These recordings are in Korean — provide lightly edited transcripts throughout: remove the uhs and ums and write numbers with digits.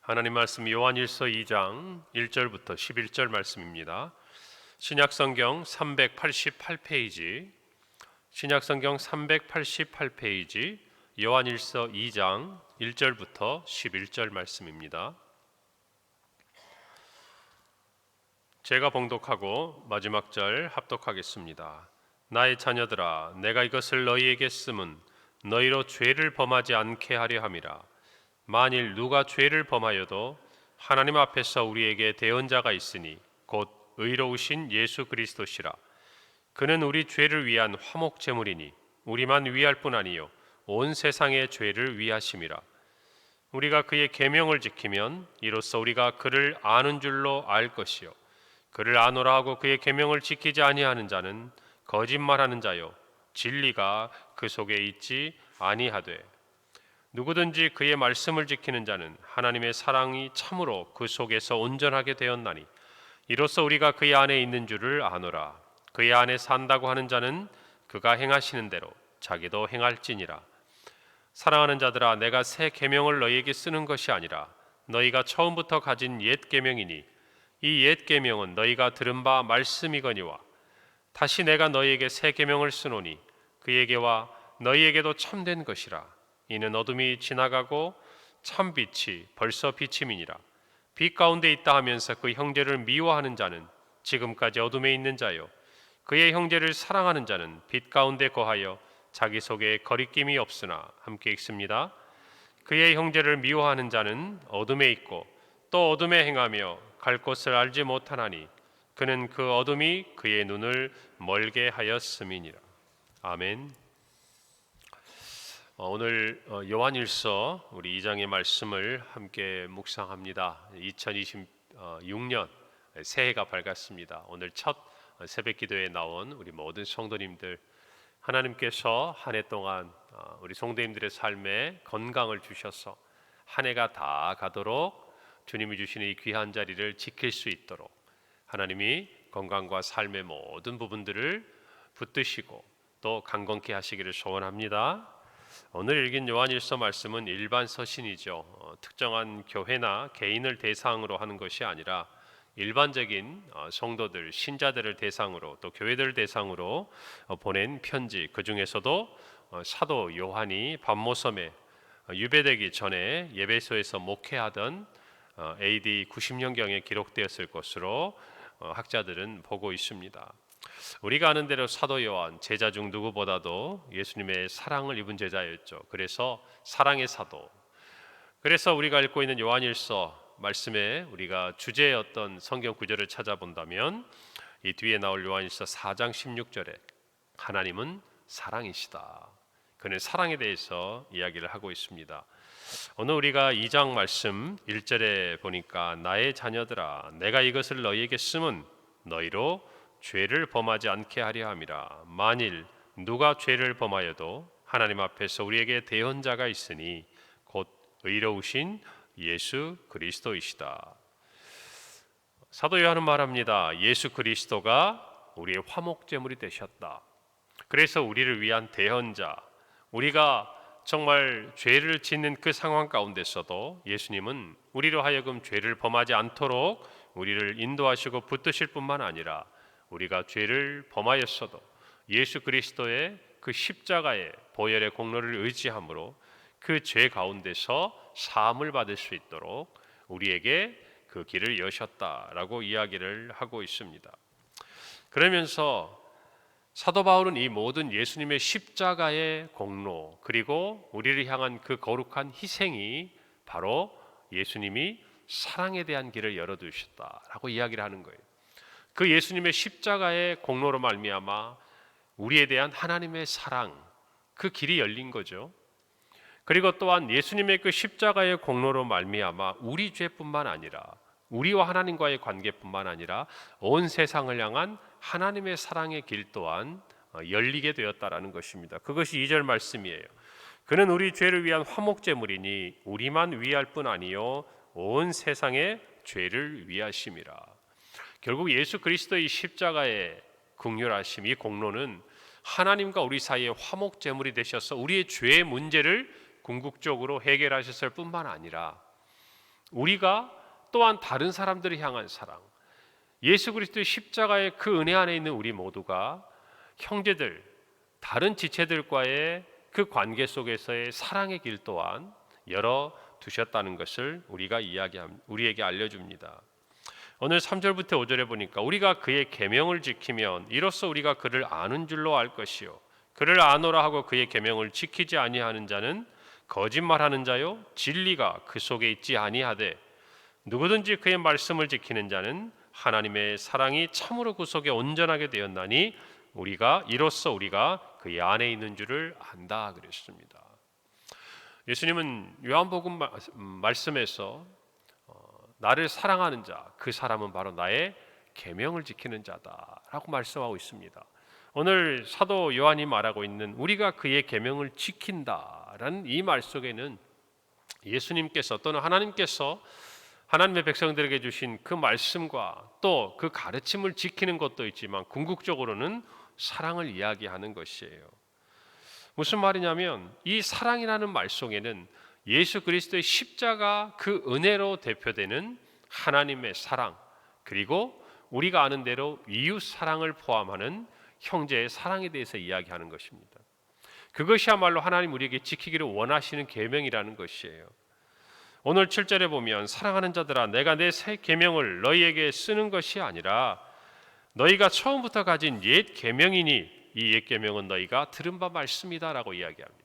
하나님 말씀 요한일서 2장 1절부터 11절 말씀입니다. 신약성경 388페이지 신약성경 388페이지 요한일서 2장 1절부터 11절 말씀입니다. 제가 봉독하고 마지막 절 합독하겠습니다. 나의 자녀들아, 내가 이것을 너희에게 쓰면 너희로 죄를 범하지 않게 하려 함이라. 만일 누가 죄를 범하여도 하나님 앞에서 우리에게 대언자가 있으니 곧 의로우신 예수 그리스도시라. 그는 우리 죄를 위한 화목 제물이니 우리만 위할 뿐 아니요 온 세상의 죄를 위하심이라. 우리가 그의 계명을 지키면 이로써 우리가 그를 아는 줄로 알 것이요 그를 아노라 하고 그의 계명을 지키지 아니하는 자는 거짓말하는 자요 진리가 그 속에 있지 아니하되, 누구든지 그의 말씀을 지키는 자는 하나님의 사랑이 참으로 그 속에서 온전하게 되었나니 이로써 우리가 그의 안에 있는 줄을 아노라. 그의 안에 산다고 하는 자는 그가 행하시는 대로 자기도 행할지니라. 사랑하는 자들아, 내가 새 계명을 너희에게 쓰는 것이 아니라 너희가 처음부터 가진 옛 계명이니 이 옛 계명은 너희가 들은 바 말씀이거니와 다시 내가 너희에게 새 계명을 쓰노니 그에게와 너희에게도 참된 것이라. 이는 어둠이 지나가고 참 빛이 벌써 비침이니라. 빛 가운데 있다 하면서 그 형제를 미워하는 자는 지금까지 어둠에 있는 자요 그의 형제를 사랑하는 자는 빛 가운데 거하여 자기 속에 거리낌이 없으나. 함께 읽습니다. 그의 형제를 미워하는 자는 어둠에 있고 또 어둠에 행하며 갈 곳을 알지 못하나니 그는 그 어둠이 그의 눈을 멀게 하였음이니라. 아멘. 오늘 요한일서 우리 2장의 말씀을 함께 묵상합니다. 2026년 새해가 밝았습니다. 오늘 첫 새벽기도에 나온 우리 모든 성도님들, 하나님께서 한 해 동안 우리 성도님들의 삶에 건강을 주셔서 한 해가 다 가도록 주님이 주시는 이 귀한 자리를 지킬 수 있도록 하나님이 건강과 삶의 모든 부분들을 붙드시고 또 강건케 하시기를 소원합니다. 오늘 읽은 요한일서 말씀은 일반 서신이죠. 특정한 교회나 개인을 대상으로 하는 것이 아니라 일반적인 성도들, 신자들을 대상으로 또 교회들을 대상으로 보낸 편지, 그 중에서도 사도 요한이 밤모섬에 유배되기 전에 예배소에서 목회하던 AD 90년경에 기록되었을 것으로 학자들은 보고 있습니다. 우리가 아는 대로 사도 요한, 제자 중 누구보다도 예수님의 사랑을 입은 제자였죠. 그래서 사랑의 사도. 그래서 우리가 읽고 있는 요한일서 말씀에 우리가 주제의 어떤 성경 구절을 찾아본다면 이 뒤에 나올 요한일서 4장 16절에 하나님은 사랑이시다. 그는 사랑에 대해서 이야기를 하고 있습니다. 오늘 우리가 2장 말씀 1절에 보니까 나의 자녀들아, 내가 이것을 너희에게 쓰면 너희로 죄를 범하지 않게 하려 함이라. 만일 누가 죄를 범하여도 하나님 앞에서 우리에게 대언자가 있으니 곧 의로우신 예수 그리스도이시다. 사도 요한은 말합니다. 예수 그리스도가 우리의 화목제물이 되셨다. 그래서 우리를 위한 대언자, 우리가 정말 죄를 짓는 그 상황 가운데서도 예수님은 우리로 하여금 죄를 범하지 않도록 우리를 인도하시고 붙드실 뿐만 아니라 우리가 죄를 범하였어도 예수 그리스도의 그 십자가의 보혈의 공로를 의지함으로 그 죄 가운데서 사함을 받을 수 있도록 우리에게 그 길을 여셨다라고 이야기를 하고 있습니다. 그러면서 사도 바울은 이 모든 예수님의 십자가의 공로, 그리고 우리를 향한 그 거룩한 희생이 바로 예수님이 사랑에 대한 길을 열어두셨다라고 이야기를 하는 거예요. 그 예수님의 십자가의 공로로 말미암아 우리에 대한 하나님의 사랑, 그 길이 열린 거죠. 그리고 또한 예수님의 그 십자가의 공로로 말미암아 우리 죄뿐만 아니라 우리와 하나님과의 관계뿐만 아니라 온 세상을 향한 하나님의 사랑의 길 또한 열리게 되었다라는 것입니다. 그것이 2절 말씀이에요. 그는 우리 죄를 위한 화목제물이니 우리만 위할 뿐 아니요 온 세상의 죄를 위하심이라. 결국 예수 그리스도의 십자가의 긍휼하심, 이 공로는 하나님과 우리 사이의 화목제물이 되셔서 우리의 죄의 문제를 궁극적으로 해결하셨을 뿐만 아니라 우리가 또한 다른 사람들을 향한 사랑, 예수 그리스도의 십자가의 그 은혜 안에 있는 우리 모두가 형제들, 다른 지체들과의 그 관계 속에서의 사랑의 길 또한 열어 두셨다는 것을 우리에게 알려줍니다. 오늘 3절부터 5절에 보니까 우리가 그의 계명을 지키면 이로써 우리가 그를 아는 줄로 알 것이요 그를 아노라 하고 그의 계명을 지키지 아니하는 자는 거짓말하는 자요 진리가 그 속에 있지 아니하되 누구든지 그의 말씀을 지키는 자는 하나님의 사랑이 참으로 그 속에 온전하게 되었나니 이로써 우리가 그의 안에 있는 줄을 안다 그랬습니다. 예수님은 요한복음 말씀에서 나를 사랑하는 자, 그 사람은 바로 나의 계명을 지키는 자다라고 말씀하고 있습니다. 오늘 사도 요한이 말하고 있는 우리가 그의 계명을 지킨다라는 이 말 속에는 예수님께서 또는 하나님께서 하나님의 백성들에게 주신 그 말씀과 또 그 가르침을 지키는 것도 있지만 궁극적으로는 사랑을 이야기하는 것이에요. 무슨 말이냐면 이 사랑이라는 말 속에는 예수 그리스도의 십자가 그 은혜로 대표되는 하나님의 사랑, 그리고 우리가 아는 대로 이웃 사랑을 포함하는 형제의 사랑에 대해서 이야기하는 것입니다. 그것이야말로 하나님 우리에게 지키기를 원하시는 계명이라는 것이에요. 오늘 7절에 보면 사랑하는 자들아 내가 내 새 계명을 너희에게 쓰는 것이 아니라 너희가 처음부터 가진 옛 계명이니 이 옛 계명은 너희가 들은 바 말씀이다라고 이야기합니다.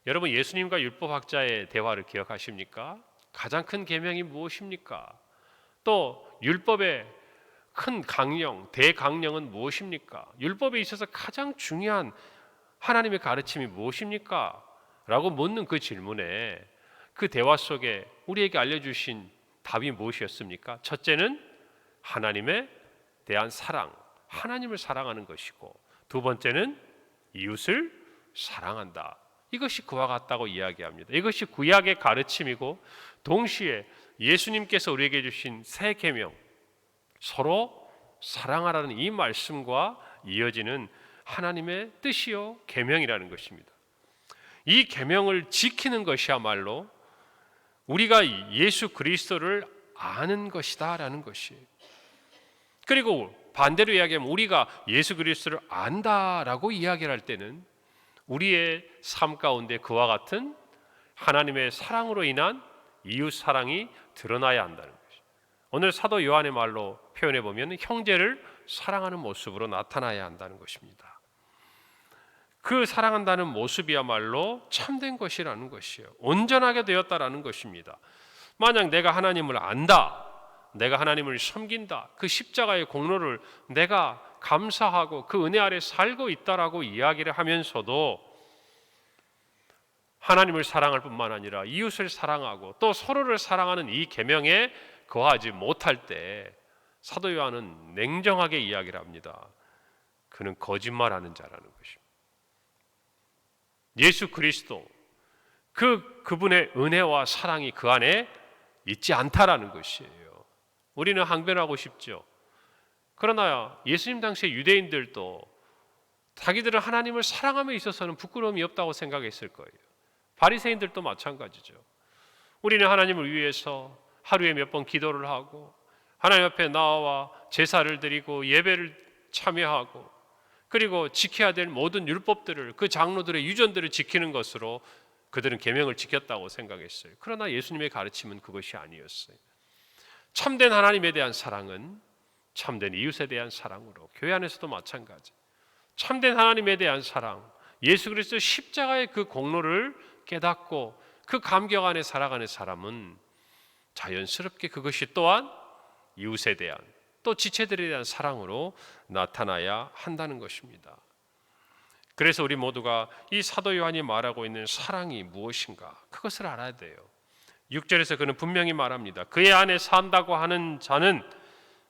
여러분 예수님과 율법학자의 대화를 기억하십니까? 가장 큰 계명이 무엇입니까? 또 율법의 큰 강령, 대강령은 무엇입니까? 율법에 있어서 가장 중요한 하나님의 가르침이 무엇입니까? 라고 묻는 그 질문에 그 대화 속에 우리에게 알려주신 답이 무엇이었습니까? 첫째는 하나님에 대한 사랑, 하나님을 사랑하는 것이고 두 번째는 이웃을 사랑한다. 이것이 그와 같다고 이야기합니다. 이것이 구약의 가르침이고 동시에 예수님께서 우리에게 주신 새 계명, 서로 사랑하라는 이 말씀과 이어지는 하나님의 뜻이요 계명이라는 것입니다. 이 계명을 지키는 것이야말로 우리가 예수 그리스도를 아는 것이다라는 것이에요. 그리고 반대로 이야기하면 우리가 예수 그리스도를 안다라고 이야기를 할 때는 우리의 삶 가운데 그와 같은 하나님의 사랑으로 인한 이웃 사랑이 드러나야 한다는 것이죠. 오늘 사도 요한의 말로 표현해 보면 형제를 사랑하는 모습으로 나타나야 한다는 것입니다. 그 사랑한다는 모습이야말로 참된 것이라는 것이에요. 온전하게 되었다라는 것입니다. 만약 내가 하나님을 안다, 내가 하나님을 섬긴다, 그 십자가의 공로를 내가 감사하고 그 은혜 아래 살고 있다라고 이야기를 하면서도 하나님을 사랑할 뿐만 아니라 이웃을 사랑하고 또 서로를 사랑하는 이 계명에 거하지 못할 때 사도 요한은 냉정하게 이야기를 합니다. 그는 거짓말하는 자라는 것입니다. 예수 그리스도 그분의 은혜와 사랑이 그 안에 있지 않다라는 것이에요. 우리는 항변하고 싶죠. 그러나 예수님 당시의 유대인들도 자기들은 하나님을 사랑함에 있어서는 부끄러움이 없다고 생각했을 거예요. 바리새인들도 마찬가지죠. 우리는 하나님을 위해서 하루에 몇 번 기도를 하고 하나님 앞에 나와 제사를 드리고 예배를 참여하고 그리고 지켜야 될 모든 율법들을 그 장로들의 유전들을 지키는 것으로 그들은 계명을 지켰다고 생각했어요. 그러나 예수님의 가르침은 그것이 아니었어요. 참된 하나님에 대한 사랑은 참된 이웃에 대한 사랑으로, 교회 안에서도 마찬가지. 참된 하나님에 대한 사랑, 예수 그리스도 십자가의 그 공로를 깨닫고 그 감격 안에 살아가는 사람은 자연스럽게 그것이 또한 이웃에 대한 또 지체들에 대한 사랑으로 나타나야 한다는 것입니다. 그래서 우리 모두가 이 사도 요한이 말하고 있는 사랑이 무엇인가 그것을 알아야 돼요. 6절에서 그는 분명히 말합니다. 그의 안에 산다고 하는 자는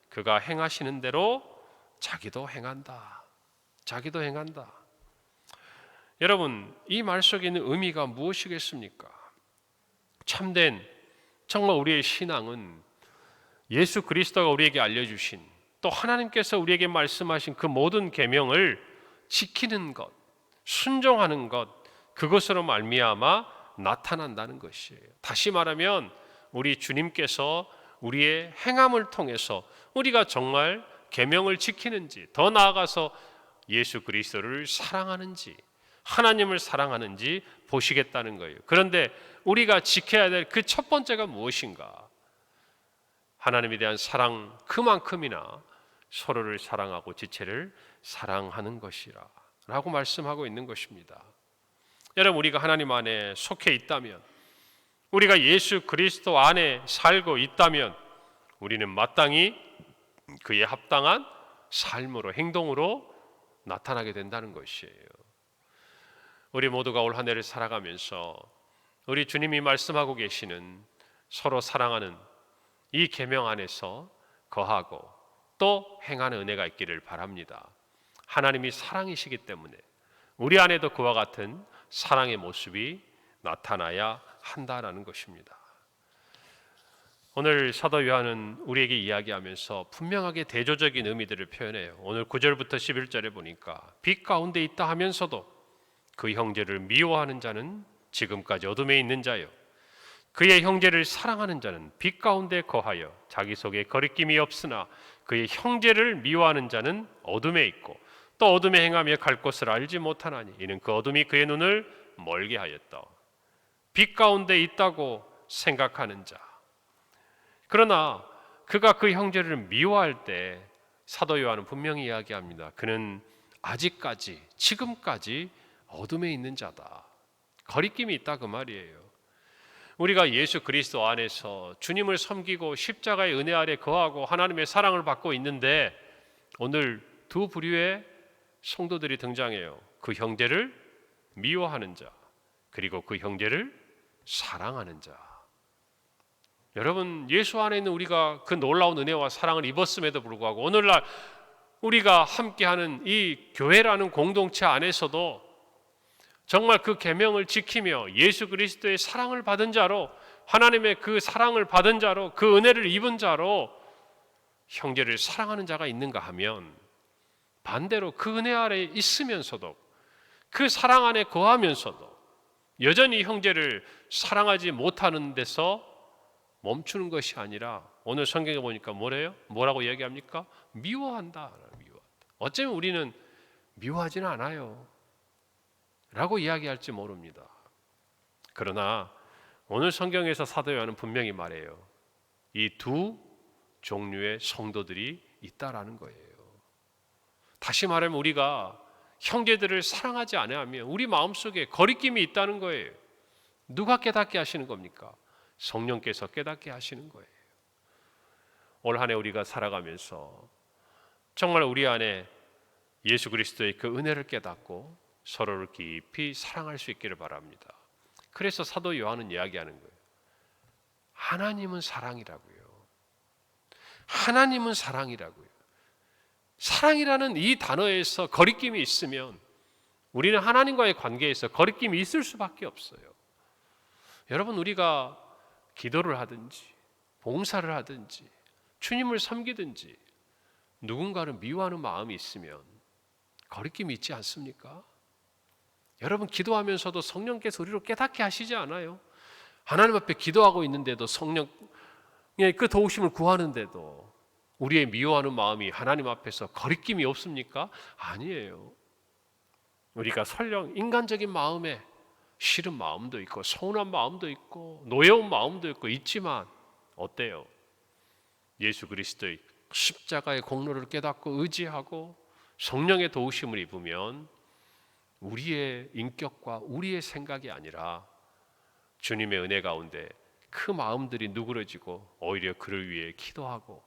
그가 행하시는 대로 자기도 행한다. 자기도 행한다. 여러분, 이 말 속에 있는 의미가 무엇이겠습니까? 참된 정말 우리의 신앙은 예수 그리스도가 우리에게 알려주신 또 하나님께서 우리에게 말씀하신 그 모든 계명을 지키는 것, 순종하는 것, 그것으로 말미암아 나타난다는 것이에요. 다시 말하면 우리 주님께서 우리의 행함을 통해서 우리가 정말 계명을 지키는지, 더 나아가서 예수 그리스도를 사랑하는지, 하나님을 사랑하는지 보시겠다는 거예요. 그런데 우리가 지켜야 될 그 첫 번째가 무엇인가? 하나님에 대한 사랑 그만큼이나 서로를 사랑하고 지체를 사랑하는 것이라 라고 말씀하고 있는 것입니다. 여러분, 우리가 하나님 안에 속해 있다면, 우리가 예수 그리스도 안에 살고 있다면 우리는 마땅히 그에 합당한 삶으로, 행동으로 나타나게 된다는 것이에요. 우리 모두가 올 한 해를 살아가면서 우리 주님이 말씀하고 계시는 서로 사랑하는 이 계명 안에서 거하고 또 행하는 은혜가 있기를 바랍니다. 하나님이 사랑이시기 때문에 우리 안에도 그와 같은 사랑의 모습이 나타나야 한다라는 것입니다. 오늘 사도 요한은 우리에게 이야기하면서 분명하게 대조적인 의미들을 표현해요. 오늘 9절부터 11절에 보니까 빛 가운데 있다 하면서도 그 형제를 미워하는 자는 지금까지 어둠에 있는 자요, 그의 형제를 사랑하는 자는 빛 가운데 거하여 자기 속에 거리낌이 없으나 그의 형제를 미워하는 자는 어둠에 있고 또 어둠에 행하며 갈 곳을 알지 못하나니 이는 그 어둠이 그의 눈을 멀게 하였다. 빛 가운데 있다고 생각하는 자, 그러나 그가 그 형제를 미워할 때 사도 요한은 분명히 이야기합니다. 그는 아직까지, 지금까지 어둠에 있는 자다. 거리낌이 있다 그 말이에요. 우리가 예수 그리스도 안에서 주님을 섬기고 십자가의 은혜 아래 거하고 하나님의 사랑을 받고 있는데 오늘 두 부류의 성도들이 등장해요. 그 형제를 미워하는 자, 그리고 그 형제를 사랑하는 자. 여러분, 예수 안에 있는 우리가 그 놀라운 은혜와 사랑을 입었음에도 불구하고 오늘날 우리가 함께하는 이 교회라는 공동체 안에서도 정말 그 계명을 지키며 예수 그리스도의 사랑을 받은 자로, 하나님의 그 사랑을 받은 자로, 그 은혜를 입은 자로 형제를 사랑하는 자가 있는가 하면 반대로 그 은혜 아래 있으면서도, 그 사랑 안에 거하면서도 여전히 형제를 사랑하지 못하는 데서 멈추는 것이 아니라 오늘 성경에 보니까 뭐라고 이야기합니까? 미워한다. 어쩌면 우리는 미워하지는 않아요 라고 이야기할지 모릅니다. 그러나 오늘 성경에서 사도 요한은 분명히 말해요. 이 두 종류의 성도들이 있다라는 거예요. 다시 말하면 우리가 형제들을 사랑하지 않으면 우리 마음속에 거리낌이 있다는 거예요. 누가 깨닫게 하시는 겁니까? 성령께서 깨닫게 하시는 거예요. 올 한 해 우리가 살아가면서 정말 우리 안에 예수 그리스도의 그 은혜를 깨닫고 서로를 깊이 사랑할 수 있기를 바랍니다. 그래서 사도 요한은 이야기하는 거예요. 하나님은 사랑이라고요. 하나님은 사랑이라고요. 사랑이라는 이 단어에서 거리낌이 있으면 우리는 하나님과의 관계에서 거리낌이 있을 수밖에 없어요. 여러분, 우리가 기도를 하든지 봉사를 하든지 주님을 섬기든지 누군가를 미워하는 마음이 있으면 거리낌이 있지 않습니까? 여러분, 기도하면서도 성령께서 우리를 깨닫게 하시지 않아요? 하나님 앞에 기도하고 있는데도 성령의 그 도우심을 구하는데도 우리의 미워하는 마음이 하나님 앞에서 거리낌이 없습니까? 아니에요. 우리가 설령 인간적인 마음에 싫은 마음도 있고 서운한 마음도 있고 노여운 마음도 있고 있지만 어때요? 예수 그리스도의 십자가의 공로를 깨닫고 의지하고 성령의 도우심을 입으면 우리의 인격과 우리의 생각이 아니라 주님의 은혜 가운데 그 마음들이 누그러지고 오히려 그를 위해 기도하고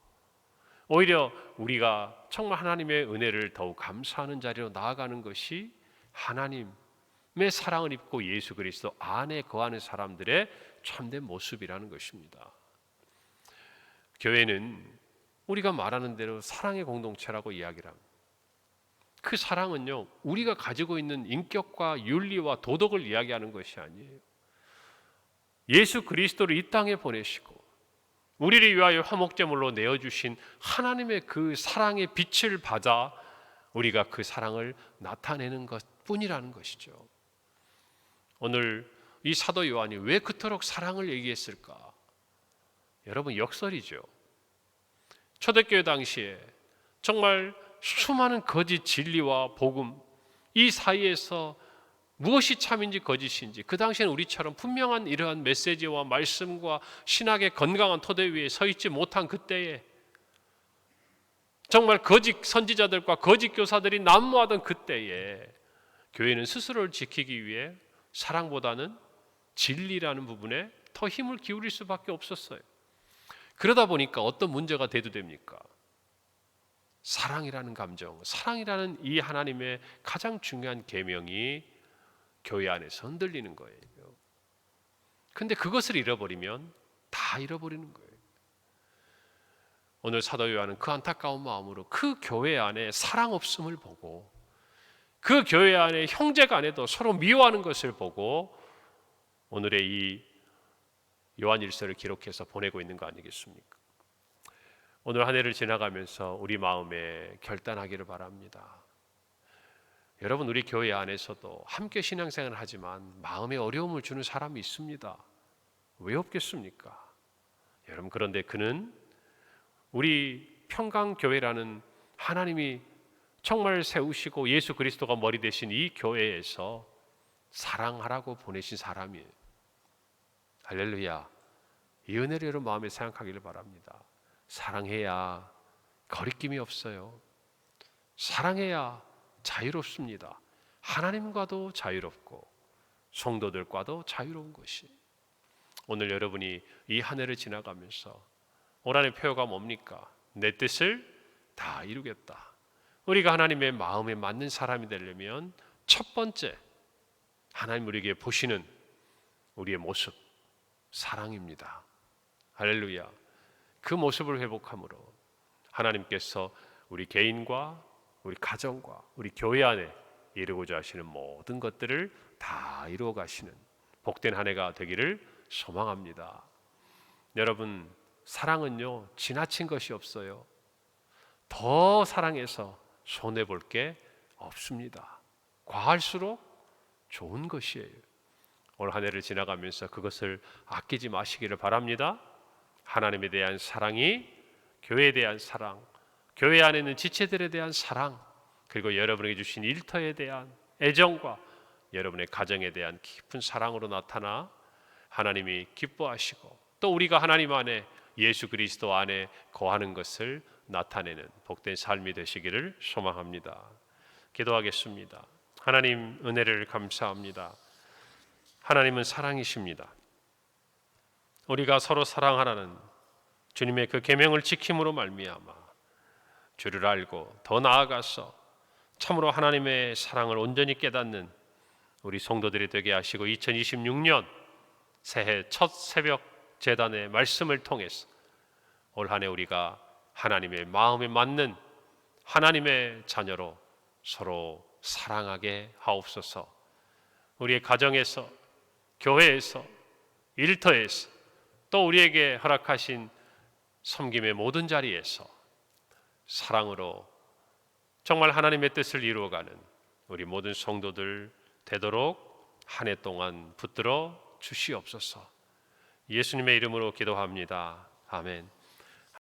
오히려 우리가 정말 하나님의 은혜를 더욱 감사하는 자리로 나아가는 것이 하나님의 사랑을 입고 예수 그리스도 안에 거하는 사람들의 참된 모습이라는 것입니다. 교회는 우리가 말하는 대로 사랑의 공동체라고 이야기를 합니다. 그 사랑은요, 우리가 가지고 있는 인격과 윤리와 도덕을 이야기하는 것이 아니에요. 예수 그리스도를 이 땅에 보내시고 우리를 위하여 화목제물로 내어주신 하나님의 그 사랑의 빛을 받아 우리가 그 사랑을 나타내는 것뿐이라는 것이죠. 오늘 이 사도 요한이 왜 그토록 사랑을 얘기했을까? 여러분 역설이죠. 초대교회 당시에 정말 수많은 거짓 진리와 복음, 이 사이에서 무엇이 참인지 거짓인지, 그 당시에는 우리처럼 분명한 이러한 메시지와 말씀과 신학의 건강한 토대 위에 서 있지 못한 그때에 정말 거짓 선지자들과 거짓 교사들이 난무하던 그때에 교회는 스스로를 지키기 위해 사랑보다는 진리라는 부분에 더 힘을 기울일 수밖에 없었어요. 그러다 보니까 어떤 문제가 대두됩니까? 사랑이라는 감정, 사랑이라는 이 하나님의 가장 중요한 계명이 교회 안에서 흔들리는 거예요. 근데 그것을 잃어버리면 다 잃어버리는 거예요. 오늘 사도 요한은 그 안타까운 마음으로 그 교회 안에 사랑 없음을 보고, 그 교회 안에 형제 간에도 서로 미워하는 것을 보고 오늘의 이 요한일서를 기록해서 보내고 있는 거 아니겠습니까? 오늘 한 해를 지나가면서 우리 마음에 결단하기를 바랍니다. 여러분, 우리 교회 안에서도 함께 신앙생활을 하지만 마음에 어려움을 주는 사람이 있습니다. 왜 없겠습니까? 여러분, 그런데 그는 우리 평강교회라는 하나님이 정말 세우시고 예수 그리스도가 머리 되신 이 교회에서 사랑하라고 보내신 사람이에요. 할렐루야. 이 은혜를 여러분 마음에 생각하기를 바랍니다. 사랑해야 거리낌이 없어요. 사랑해야 자유롭습니다. 하나님과도 자유롭고 성도들과도 자유로운 것이. 오늘 여러분이 이 한 해를 지나가면서 올 한해 표어가 뭡니까? 내 뜻을 다 이루겠다. 우리가 하나님의 마음에 맞는 사람이 되려면 첫 번째, 하나님 우리에게 보시는 우리의 모습, 사랑입니다. 할렐루야. 그 모습을 회복함으로 하나님께서 우리 개인과 우리 가정과 우리 교회 안에 이루고자 하시는 모든 것들을 다 이루어 가시는 복된 한 해가 되기를 소망합니다. 여러분, 사랑은요 지나친 것이 없어요. 더 사랑해서 손해볼 게 없습니다. 과할수록 좋은 것이에요. 올 한 해를 지나가면서 그것을 아끼지 마시기를 바랍니다. 하나님에 대한 사랑이, 교회에 대한 사랑, 교회 안에 있는 지체들에 대한 사랑, 그리고 여러분에게 주신 일터에 대한 애정과 여러분의 가정에 대한 깊은 사랑으로 나타나 하나님이 기뻐하시고 또 우리가 하나님 안에 예수 그리스도 안에 거하는 것을 나타내는 복된 삶이 되시기를 소망합니다. 기도하겠습니다. 하나님, 은혜를 감사합니다. 하나님은 사랑이십니다. 우리가 서로 사랑하라는 주님의 그 계명을 지킴으로 말미암아 주를 알고 더 나아가서 참으로 하나님의 사랑을 온전히 깨닫는 우리 성도들이 되게 하시고 2026년 새해 첫 새벽 제단의 말씀을 통해서 올 한 해 우리가 하나님의 마음에 맞는 하나님의 자녀로 서로 사랑하게 하옵소서. 우리의 가정에서, 교회에서, 일터에서 또 우리에게 허락하신 섬김의 모든 자리에서 사랑으로 정말 하나님의 뜻을 이루어가는 우리 모든 성도들 되도록 한 해 동안 붙들어 주시옵소서. 예수님의 이름으로 기도합니다. 아멘.